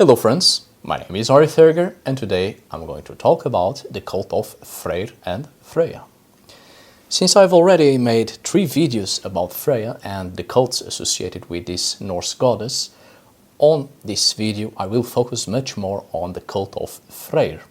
Hello friends, my name is Freyja and today I'm going to talk about the cult of Freyr and Freyja. Since I've already made 3 videos about Freya and the cults associated with this Norse goddess, on this video I will focus much more on the cult of Freyr.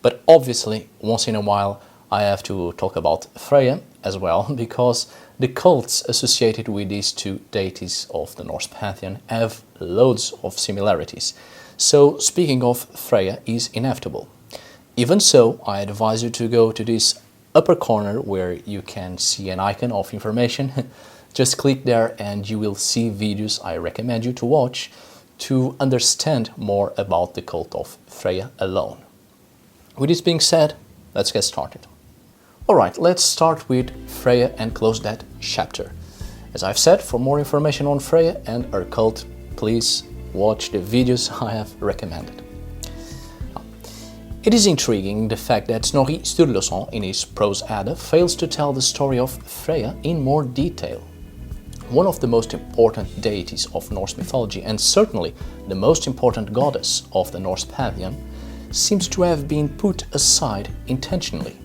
But obviously, once in a while I have to talk about Freya as well, because the cults associated with these 2 deities of the Norse pantheon have loads of similarities. So speaking of Freya is inevitable. Even so, I advise you to go to this upper corner where you can see an icon of information. Just click there and you will see videos I recommend you to watch to understand more about the cult of Freya alone. With this being said, let's get started. Alright, let's start with Freya and close that chapter. As I've said, for more information on Freya and her cult, please watch the videos I have recommended. It is intriguing the fact that Snorri Sturluson in his Prose Edda fails to tell the story of Freya in more detail. One of the most important deities of Norse mythology and certainly the most important goddess of the Norse pantheon seems to have been put aside intentionally.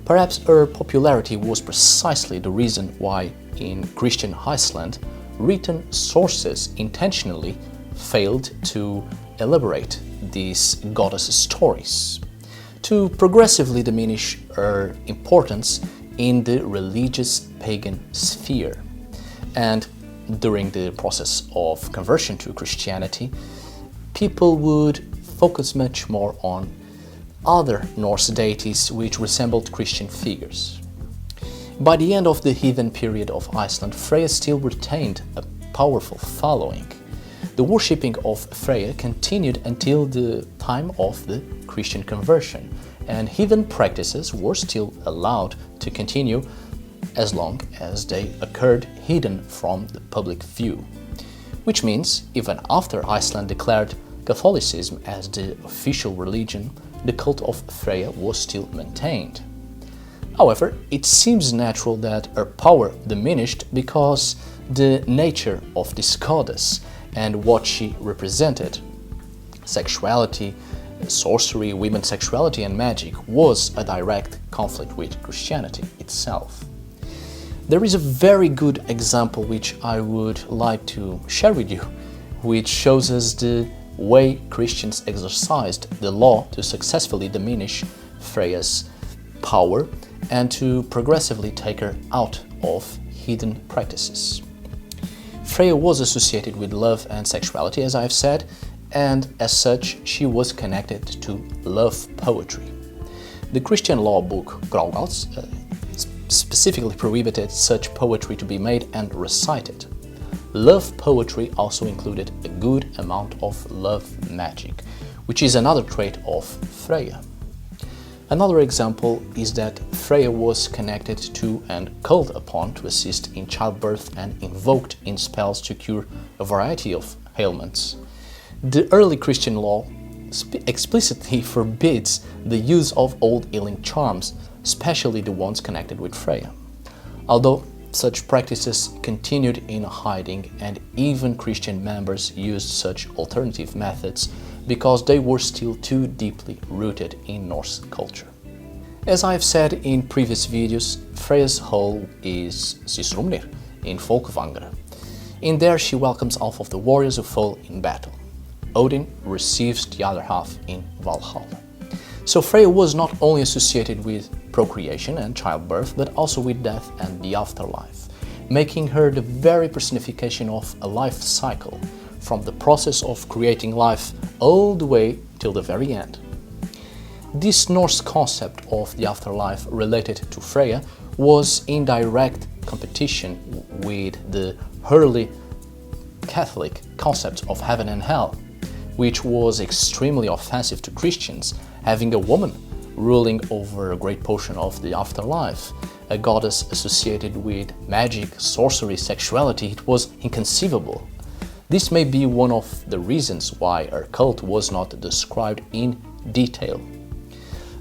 Perhaps her popularity was precisely the reason why in Christian Iceland written sources intentionally failed to elaborate these goddess stories, to progressively diminish her importance in the religious pagan sphere. And during the process of conversion to Christianity, people would focus much more on other Norse deities which resembled Christian figures. By the end of the heathen period of Iceland, Freya still retained a powerful following. The worshipping of Freya continued until the time of the Christian conversion, and heathen practices were still allowed to continue as long as they occurred hidden from the public view. Which means, even after Iceland declared Catholicism as the official religion, the cult of Freya was still maintained. However, it seems natural that her power diminished because the nature of this goddess and what she represented, sexuality, sorcery, women's sexuality and magic, was a direct conflict with Christianity itself. There is a very good example which I would like to share with you, which shows us the way Christians exercised the law to successfully diminish Freya's power and to progressively take her out of heathen practices. Freya was associated with love and sexuality, as I've said, and as such she was connected to love poetry. The Christian law book Gralgals specifically prohibited such poetry to be made and recited. Love poetry also included a good amount of love magic, which is another trait of Freya. Another example is that Freya was connected to and called upon to assist in childbirth and invoked in spells to cure a variety of ailments. The early Christian law explicitly forbids the use of old healing charms, especially the ones connected with Freya. Although such practices continued in hiding, and even Christian members used such alternative methods because they were still too deeply rooted in Norse culture. As I've said in previous videos, Freya's home is Sysrumnir in Folkvangr. In there she welcomes half of the warriors who fall in battle. Odin receives the other half in Valhalla. So Freya was not only associated with procreation and childbirth, but also with death and the afterlife, making her the very personification of a life cycle, from the process of creating life all the way till the very end. This Norse concept of the afterlife related to Freya was in direct competition with the early Catholic concept of heaven and hell, which was extremely offensive to Christians, having a woman ruling over a great portion of the afterlife, a goddess associated with magic, sorcery, sexuality. It was inconceivable. This may be one of the reasons why her cult was not described in detail.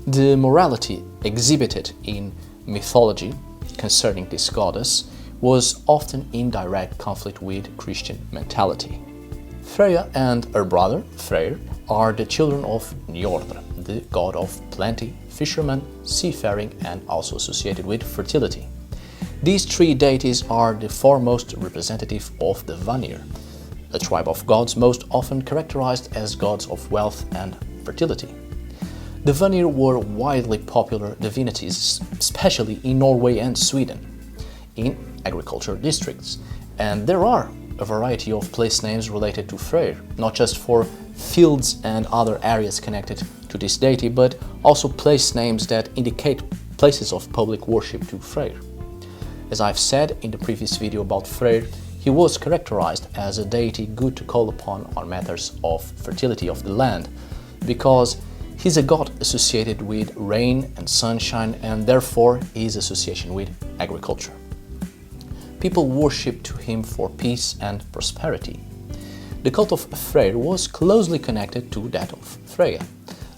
The morality exhibited in mythology concerning this goddess was often in direct conflict with Christian mentality. Freya and her brother, Freyr, are the children of Njordr, the god of plenty, fishermen, seafaring, and also associated with fertility. These three deities are the foremost representative of the Vanir, a tribe of gods most often characterized as gods of wealth and fertility. The Vanir were widely popular divinities, especially in Norway and Sweden, in agriculture districts, and there are a variety of place names related to Freyr, not just for fields and other areas connected to this deity, but also place names that indicate places of public worship to Freyr. As I've said in the previous video about Freyr, he was characterized as a deity good to call upon on matters of fertility of the land, because he's a god associated with rain and sunshine, and therefore his association with agriculture. People worshipped to him for peace and prosperity. The cult of Freyr was closely connected to that of Freya.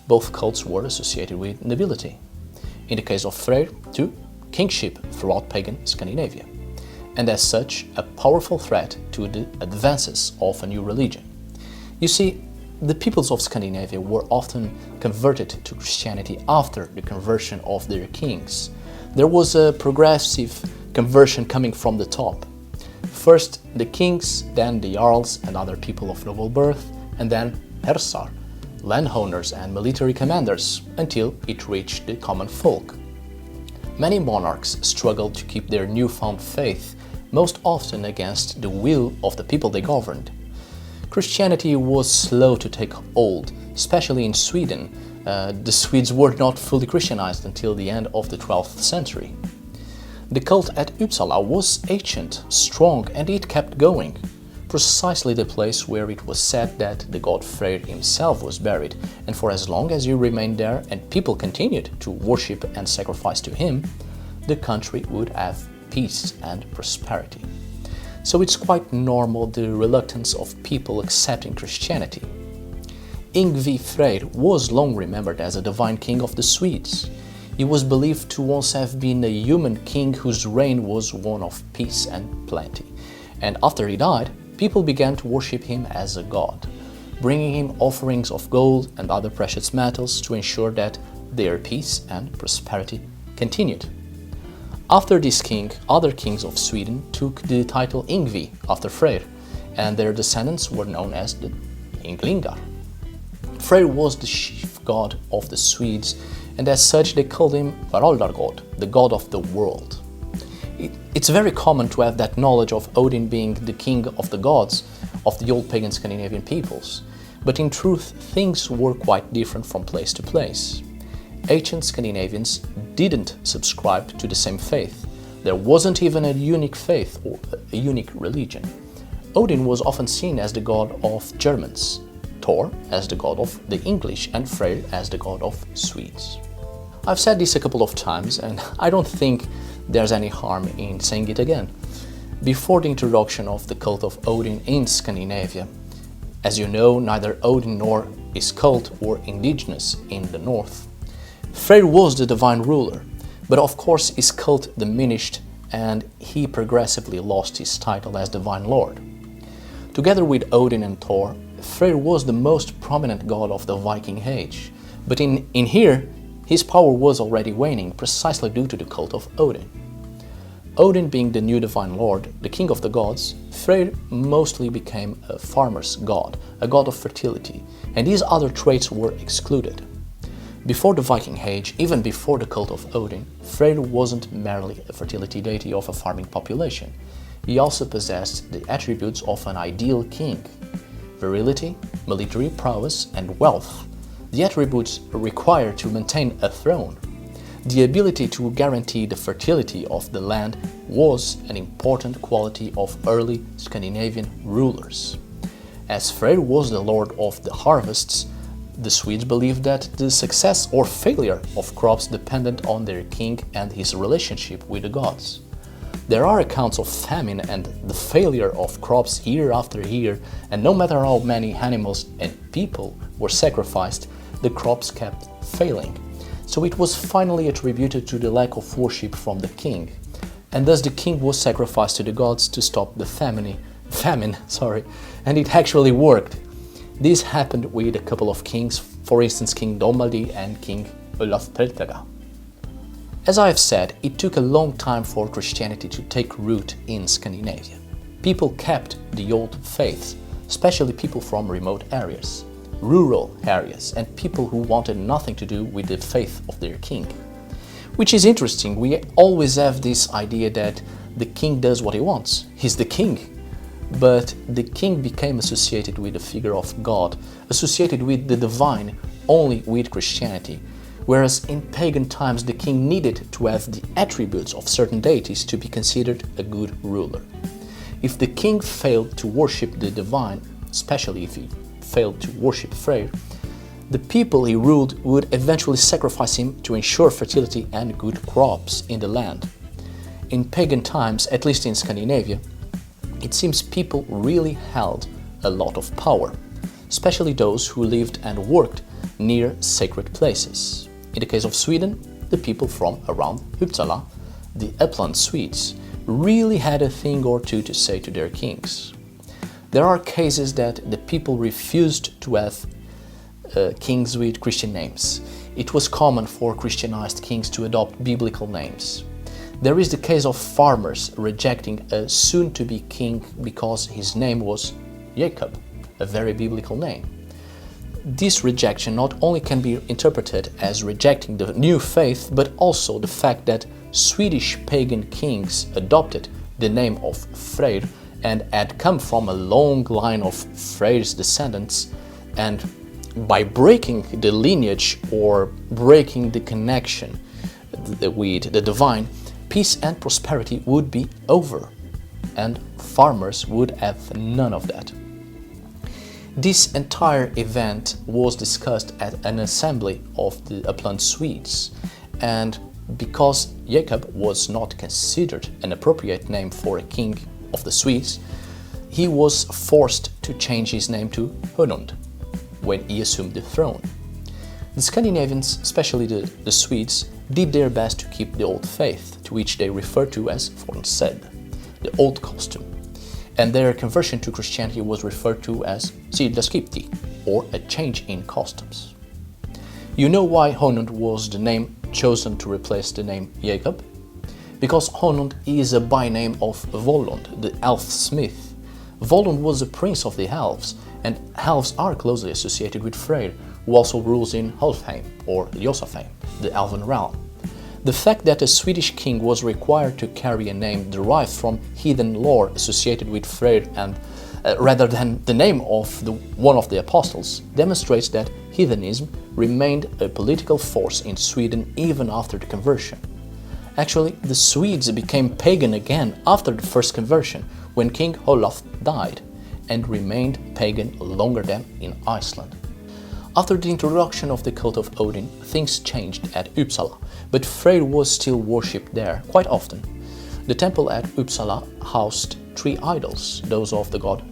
Both cults were associated with nobility. In the case of Freyr, too, kingship throughout pagan Scandinavia, and as such, a powerful threat to the advances of a new religion. You see, the peoples of Scandinavia were often converted to Christianity after the conversion of their kings. There was a progressive conversion coming from the top. First the kings, then the jarls and other people of noble birth, and then hersar, landowners and military commanders, until it reached the common folk. Many monarchs struggled to keep their newfound faith, most often against the will of the people they governed. Christianity was slow to take hold, especially in Sweden. The Swedes were not fully Christianized until the end of the 12th century. The cult at Uppsala was ancient, strong, and it kept going. Precisely the place where it was said that the god Freyr himself was buried, and for as long as he remained there and people continued to worship and sacrifice to him, the country would have peace and prosperity. So it's quite normal the reluctance of people accepting Christianity. Yngvi Freyr was long remembered as a divine king of the Swedes. He was believed to once have been a human king whose reign was one of peace and plenty. And after he died, people began to worship him as a god, bringing him offerings of gold and other precious metals to ensure that their peace and prosperity continued. After this king, other kings of Sweden took the title Yngvi after Freyr, and their descendants were known as the Ynglingar. Freyr was the chief god of the Swedes, and as such they called him Varaldargod, the god of the world. It's very common to have that knowledge of Odin being the king of the gods of the old pagan Scandinavian peoples, but in truth things were quite different from place to place. Ancient Scandinavians didn't subscribe to the same faith. There wasn't even a unique faith or a unique religion. Odin was often seen as the god of Germans, Thor as the god of the English, and Freyr as the god of Swedes. I've said this a couple of times, and I don't think there's any harm in saying it again. Before the introduction of the cult of Odin in Scandinavia, as you know, neither Odin nor his cult were indigenous in the north. Freyr was the divine ruler, but of course his cult diminished and he progressively lost his title as divine lord. Together with Odin and Thor, Freyr was the most prominent god of the Viking Age, but in here, his power was already waning precisely due to the cult of Odin. Odin being the new divine lord, the king of the gods, Freyr mostly became a farmer's god, a god of fertility, and these other traits were excluded. Before the Viking Age, even before the cult of Odin, Freyr wasn't merely a fertility deity of a farming population. He also possessed the attributes of an ideal king: virility, military prowess, and wealth, the attributes required to maintain a throne. The ability to guarantee the fertility of the land was an important quality of early Scandinavian rulers. As Freyr was the lord of the harvests, the Swedes believed that the success or failure of crops depended on their king and his relationship with the gods. There are accounts of famine and the failure of crops year after year, and no matter how many animals and people were sacrificed, the crops kept failing. So it was finally attributed to the lack of worship from the king, and thus the king was sacrificed to the gods to stop the famine, sorry, and it actually worked. This happened with a couple of kings, for instance King Domaldi and King Olaf Peltaga. As I have said, it took a long time for Christianity to take root in Scandinavia. People kept the old faiths, especially people from remote areas, rural areas, and people who wanted nothing to do with the faith of their king. Which is interesting, we always have this idea that the king does what he wants, he's the king. But the king became associated with the figure of God, associated with the divine only with Christianity, whereas in pagan times the king needed to have the attributes of certain deities to be considered a good ruler. If the king failed to worship the divine, especially if he failed to worship Freyr, the people he ruled would eventually sacrifice him to ensure fertility and good crops in the land. In pagan times, at least in Scandinavia, it seems people really held a lot of power, especially those who lived and worked near sacred places. In the case of Sweden, the people from around Uppsala, the upland Swedes, really had a thing or two to say to their kings. There are cases that the people refused to have kings with Christian names. It was common for Christianized kings to adopt biblical names. There is the case of farmers rejecting a soon-to-be king because his name was Jacob, a very biblical name. This rejection not only can be interpreted as rejecting the new faith, but also the fact that Swedish pagan kings adopted the name of Freyr and had come from a long line of Freyr's descendants, and by breaking the lineage or breaking the connection with the divine, peace and prosperity would be over, and farmers would have none of that. This entire event was discussed at an assembly of the upland Swedes, and because Jacob was not considered an appropriate name for a king of the Swedes, he was forced to change his name to Honund when he assumed the throne. The Scandinavians, especially the Swedes, did their best to keep the old faith, to which they referred to as fornsed, the old costume, and their conversion to Christianity was referred to as sidaskipti, or a change in customs. You know why Honund was the name chosen to replace the name Jacob? Because Honund is a byname of Volund, the elf smith. Volund was a prince of the elves, and elves are closely associated with Freyr, who also rules in Helfheim or Jotunheim, the elven realm. The fact that a Swedish king was required to carry a name derived from heathen lore associated with Freyr and rather than the name of one of the apostles demonstrates that heathenism remained a political force in Sweden even after the conversion. Actually, the Swedes became pagan again after the first conversion, when King Olaf died, and remained pagan longer than in Iceland. After the introduction of the cult of Odin, things changed at Uppsala, but Freyr was still worshipped there quite often. The temple at Uppsala housed 3 idols, those of the god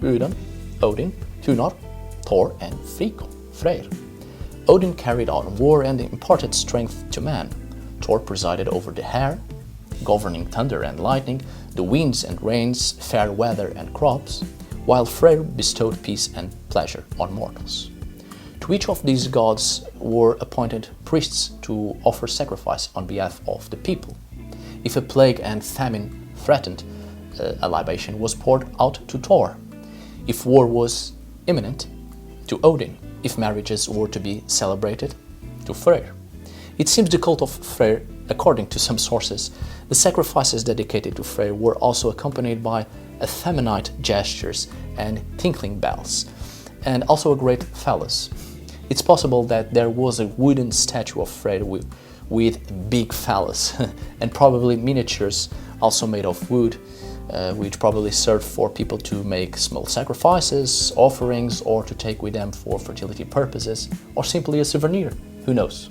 Odin, Tunar, Thor and Freyr. Odin carried on war and imparted strength to man. Thor presided over the air, governing thunder and lightning, the winds and rains, fair weather and crops, while Freyr bestowed peace and pleasure on mortals. To each of these gods were appointed priests to offer sacrifice on behalf of the people. If a plague and famine threatened, a libation was poured out to Thor. If war was imminent, to Odin. If marriages were to be celebrated, to Freyr. It seems the cult of Freyr, according to some sources, the sacrifices dedicated to Freyr were also accompanied by effeminate gestures and tinkling bells, and also a great phallus. It's possible that there was a wooden statue of Freyr with big phallus, and probably miniatures also made of wood, which probably served for people to make small sacrifices, offerings, or to take with them for fertility purposes, or simply a souvenir, who knows.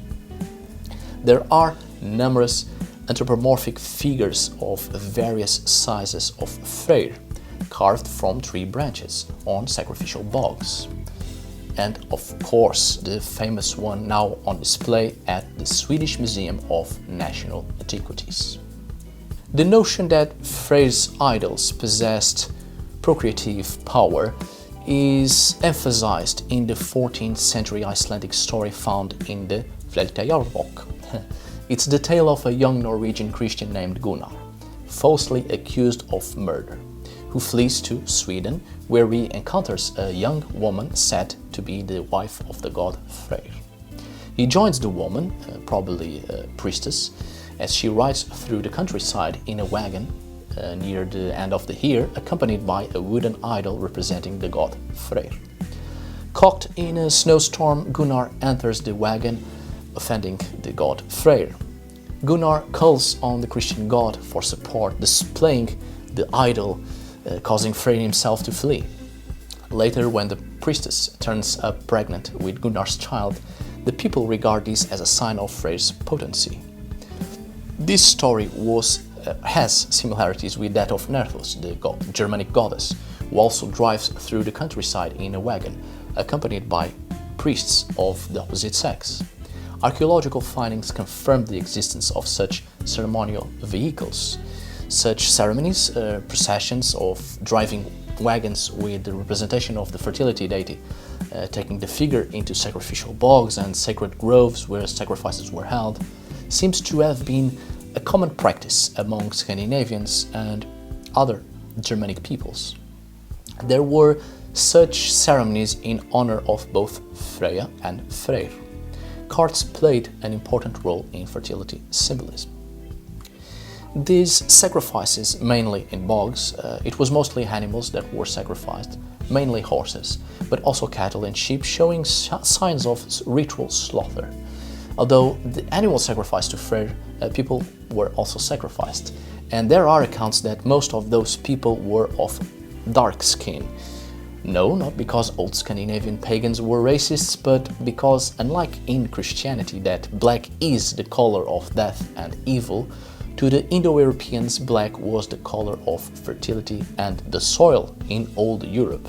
There are numerous anthropomorphic figures of various sizes of Freyr, carved from tree branches on sacrificial bogs. And of course, the famous one now on display at the Swedish Museum of National Antiquities. The notion that Freyr's idols possessed procreative power is emphasized in the 14th century Icelandic story found in the Flekkjaarbók. It's the tale of a young Norwegian Christian named Gunnar, falsely accused of murder, who flees to Sweden, where he encounters a young woman said to be the wife of the god Freyr. He joins the woman, probably a priestess, as she rides through the countryside in a wagon near the end of the year, accompanied by a wooden idol representing the god Freyr. Caught in a snowstorm, Gunnar enters the wagon, offending the god Freyr. Gunnar calls on the Christian god for support, displaying the idol, causing Freyr himself to flee. Later, when the priestess turns up pregnant with Gunnar's child, the people regard this as a sign of Freyr's potency. This story has similarities with that of Nerthus, the Germanic goddess, who also drives through the countryside in a wagon, accompanied by priests of the opposite sex. Archaeological findings confirm the existence of such ceremonial vehicles. Such ceremonies, processions of driving wagons with the representation of the fertility deity, taking the figure into sacrificial bogs and sacred groves where sacrifices were held, seems to have been a common practice among Scandinavians and other Germanic peoples. There were such ceremonies in honor of both Freya and Freyr. Carts played an important role in fertility symbolism. These sacrifices, mainly in bogs, it was mostly animals that were sacrificed, mainly horses, but also cattle and sheep, showing signs of ritual slaughter. Although the animal sacrificed to Freyr, people were also sacrificed, and there are accounts that most of those people were of dark skin. No, not because old Scandinavian pagans were racists, but because, unlike in Christianity, that black is the color of death and evil, to the Indo-Europeans black was the color of fertility and the soil in old Europe.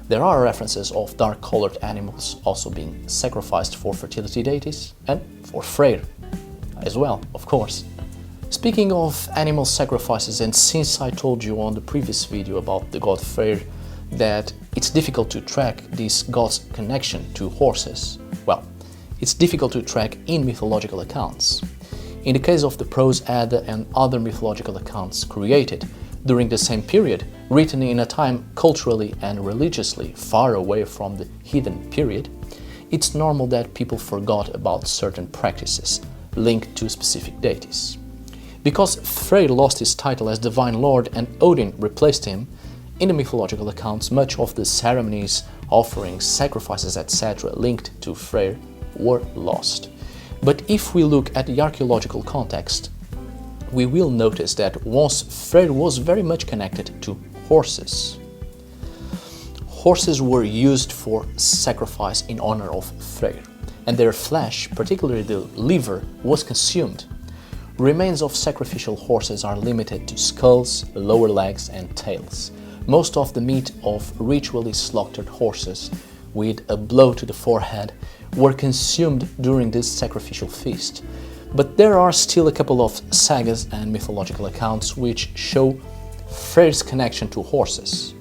There are references of dark-colored animals also being sacrificed for fertility deities and for Freyr as well, of course. Speaking of animal sacrifices, and since I told you on the previous video about the god Freyr that it's difficult to track this god's connection to horses, well, it's difficult to track in mythological accounts. In the case of the Prose Edda and other mythological accounts created during the same period, written in a time culturally and religiously far away from the heathen period, it's normal that people forgot about certain practices linked to specific deities. Because Freyr lost his title as Divine Lord and Odin replaced him, in the mythological accounts much of the ceremonies, offerings, sacrifices, etc. linked to Freyr were lost. But if we look at the archaeological context, we will notice that once Freyr was very much connected to horses. Horses were used for sacrifice in honor of Freyr, and their flesh, particularly the liver, was consumed. Remains of sacrificial horses are limited to skulls, lower legs and tails. Most of the meat of ritually slaughtered horses, with a blow to the forehead, were consumed during this sacrificial feast. But there are still a couple of sagas and mythological accounts which show Freyr's connection to horses.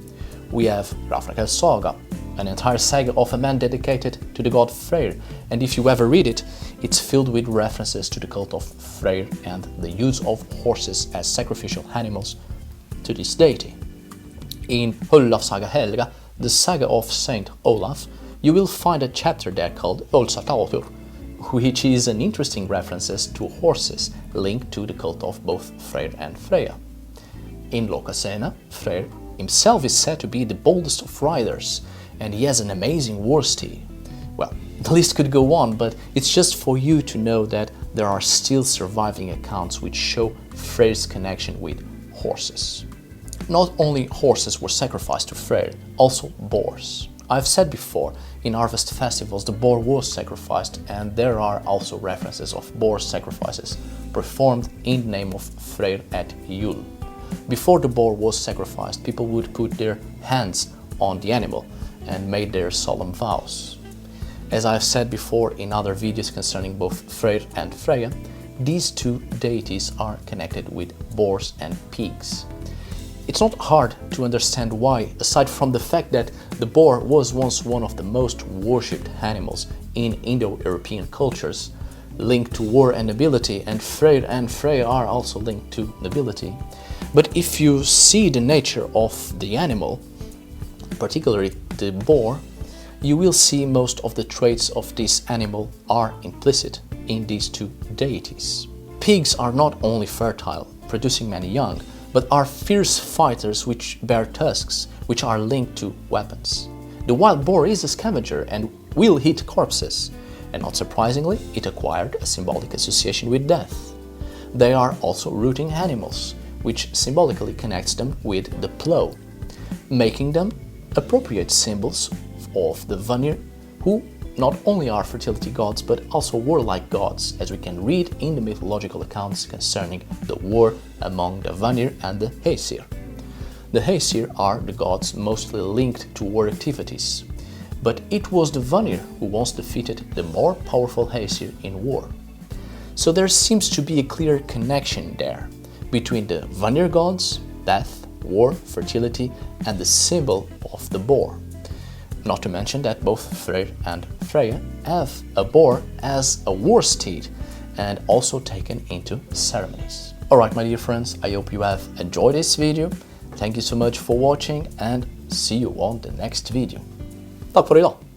We have Rafrakel's saga, an entire saga of a man dedicated to the god Freyr, and if you ever read it, it's filled with references to the cult of Freyr and the use of horses as sacrificial animals to this deity. In Olaf's Saga Helga, the saga of Saint Olaf, you will find a chapter there called Olsatautur, which is an interesting references to horses linked to the cult of both Freyr and Freyja. In Lokasena, Freyr himself is said to be the boldest of riders, and he has an amazing war steed. Well, the list could go on, but it's just for you to know that there are still surviving accounts which show Freyr's connection with horses. Not only horses were sacrificed to Freyr, also boars. I've said before, in harvest festivals the boar was sacrificed, and there are also references of boar sacrifices performed in the name of Freyr at Yule. Before the boar was sacrificed, people would put their hands on the animal and made their solemn vows. As I've said before in other videos concerning both Freyr and Freyja, these two deities are connected with boars and pigs. It's not hard to understand why, aside from the fact that the boar was once one of the most worshipped animals in Indo-European cultures, linked to war and nobility, and Freyr and Freyja are also linked to nobility. But if you see the nature of the animal, particularly the boar, you will see most of the traits of this animal are implicit in these two deities. Pigs are not only fertile, producing many young, but are fierce fighters which bear tusks, which are linked to weapons. The wild boar is a scavenger and will eat corpses, and not surprisingly, it acquired a symbolic association with death. They are also rooting animals, which symbolically connects them with the plough, making them appropriate symbols of the Vanir, who not only are fertility gods but also warlike gods, as we can read in the mythological accounts concerning the war among the Vanir and the Aesir. The Aesir are the gods mostly linked to war activities, but it was the Vanir who once defeated the more powerful Aesir in war. So there seems to be a clear connection there between the Vanir gods, death, war, fertility, and the symbol of the boar. Not to mention that both Freyr and Freyja have a boar as a war steed and also taken into ceremonies. Alright my dear friends, I hope you have enjoyed this video. Thank you so much for watching and see you on the next video. Tack för idag!